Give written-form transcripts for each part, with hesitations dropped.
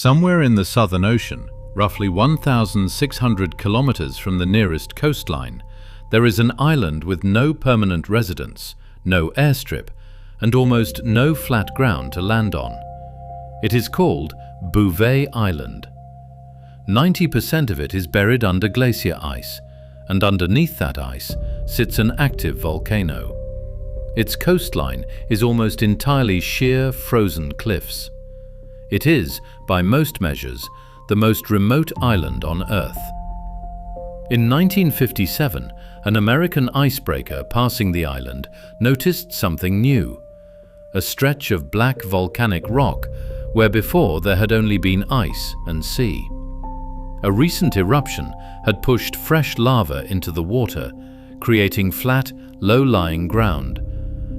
Somewhere in the Southern Ocean, roughly 1,600 kilometers from the nearest coastline, there is an island with no permanent residents, no airstrip, and almost no flat ground to land on. It is called Bouvet Island. 90% of it is buried under glacier ice, and underneath that ice sits an active volcano. Its coastline is almost entirely sheer, frozen cliffs. It is, by most measures, the most remote island on Earth. In 1957, an American icebreaker passing the island noticed something new: a stretch of black volcanic rock where before there had only been ice and sea. A recent eruption had pushed fresh lava into the water, creating flat, low-lying ground,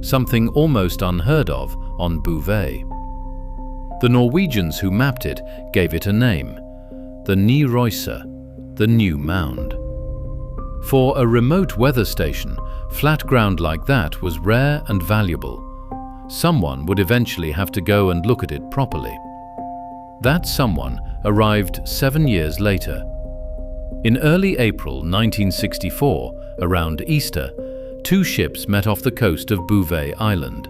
something almost unheard of on Bouvet. The Norwegians who mapped it gave it a name: the Ny Røyse, the New Mound. For a remote weather station, flat ground like that was rare and valuable. Someone would eventually have to go and look at it properly. That someone arrived 7 years later. In early April 1964, around Easter, two ships met off the coast of Bouvet Island: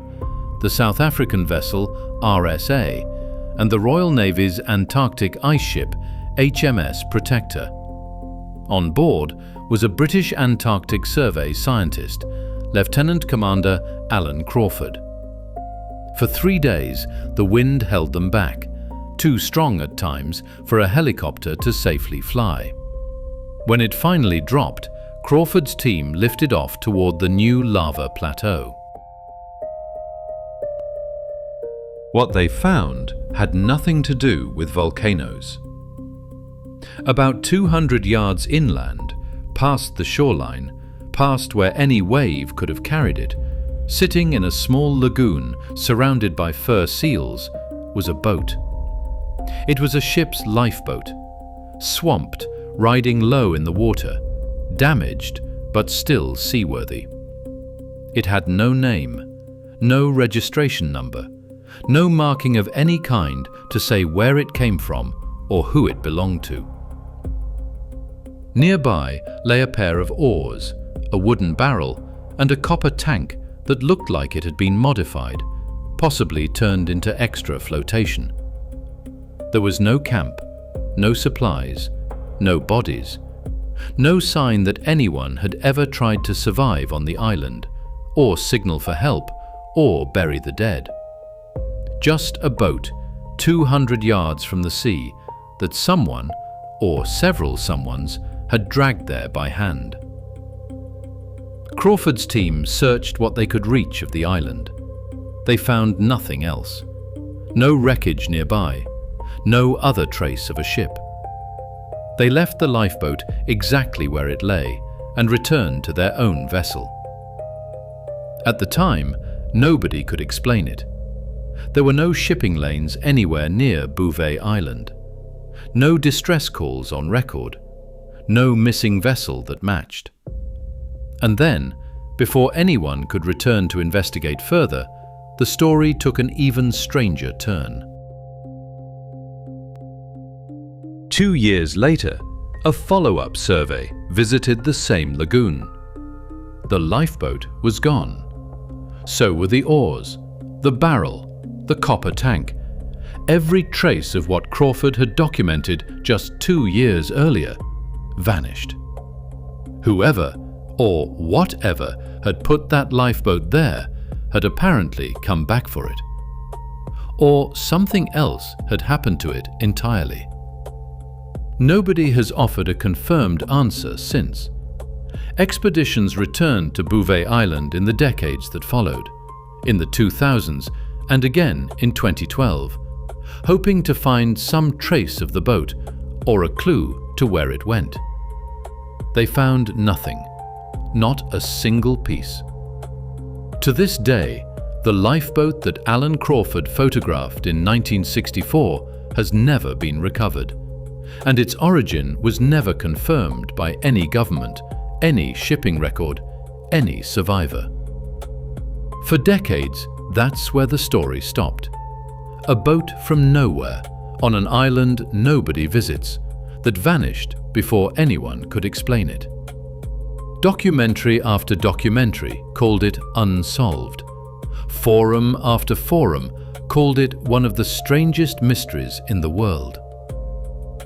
the South African vessel RSA and the Royal Navy's Antarctic ice ship HMS Protector. On board was a British Antarctic Survey scientist, Lieutenant Commander Alan Crawford. For 3 days, the wind held them back, too strong at times for a helicopter to safely fly. When it finally dropped, Crawford's team lifted off toward the new lava plateau. What they found had nothing to do with volcanoes. About 200 yards inland, past the shoreline, past where any wave could have carried it, sitting in a small lagoon surrounded by fur seals, was a boat. It was a ship's lifeboat, swamped, riding low in the water, damaged but still seaworthy. It had no name, no registration number, no marking of any kind to say where it came from or who it belonged to. Nearby lay a pair of oars, a wooden barrel, and a copper tank that looked like it had been modified, possibly turned into extra flotation. There was no camp, no supplies, no bodies, no sign that anyone had ever tried to survive on the island, or signal for help, or bury the dead. Just a boat 200 yards from the sea that someone, or several someones, had dragged there by hand. Crawford's team searched what they could reach of the island. They found nothing else. No wreckage nearby, no other trace of a ship. They left the lifeboat exactly where it lay and returned to their own vessel. At the time, nobody could explain it. There were no shipping lanes anywhere near Bouvet Island, no distress calls on record, no missing vessel that matched. And then, before anyone could return to investigate further, the story took an even stranger turn. 2 years later, a follow-up survey visited the same lagoon. The lifeboat was gone. So were the oars, the barrel, the copper tank. Every trace of what Crawford had documented just 2 years earlier vanished. Whoever, or whatever, had put that lifeboat there had apparently come back for it. Or something else had happened to it entirely. Nobody has offered a confirmed answer since. Expeditions returned to Bouvet Island in the decades that followed, in the 2000s and again in 2012, hoping to find some trace of the boat or a clue to where it went. They found nothing, not a single piece. To this day, the lifeboat that Alan Crawford photographed in 1964 has never been recovered, and its origin was never confirmed by any government, any shipping record, any survivor. For decades, that's where the story stopped. A boat from nowhere, on an island nobody visits, that vanished before anyone could explain it. Documentary after documentary called it unsolved. Forum after forum called it one of the strangest mysteries in the world.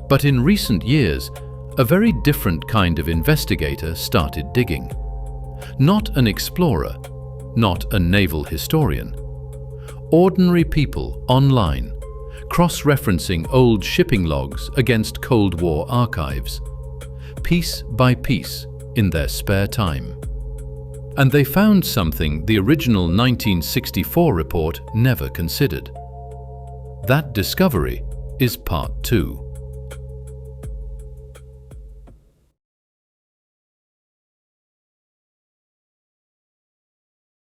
But in recent years, a very different kind of investigator started digging. Not an explorer, not a naval historian. Ordinary people online, cross-referencing old shipping logs against Cold War archives, piece by piece in their spare time. And they found something the original 1964 report never considered. That discovery is part 2.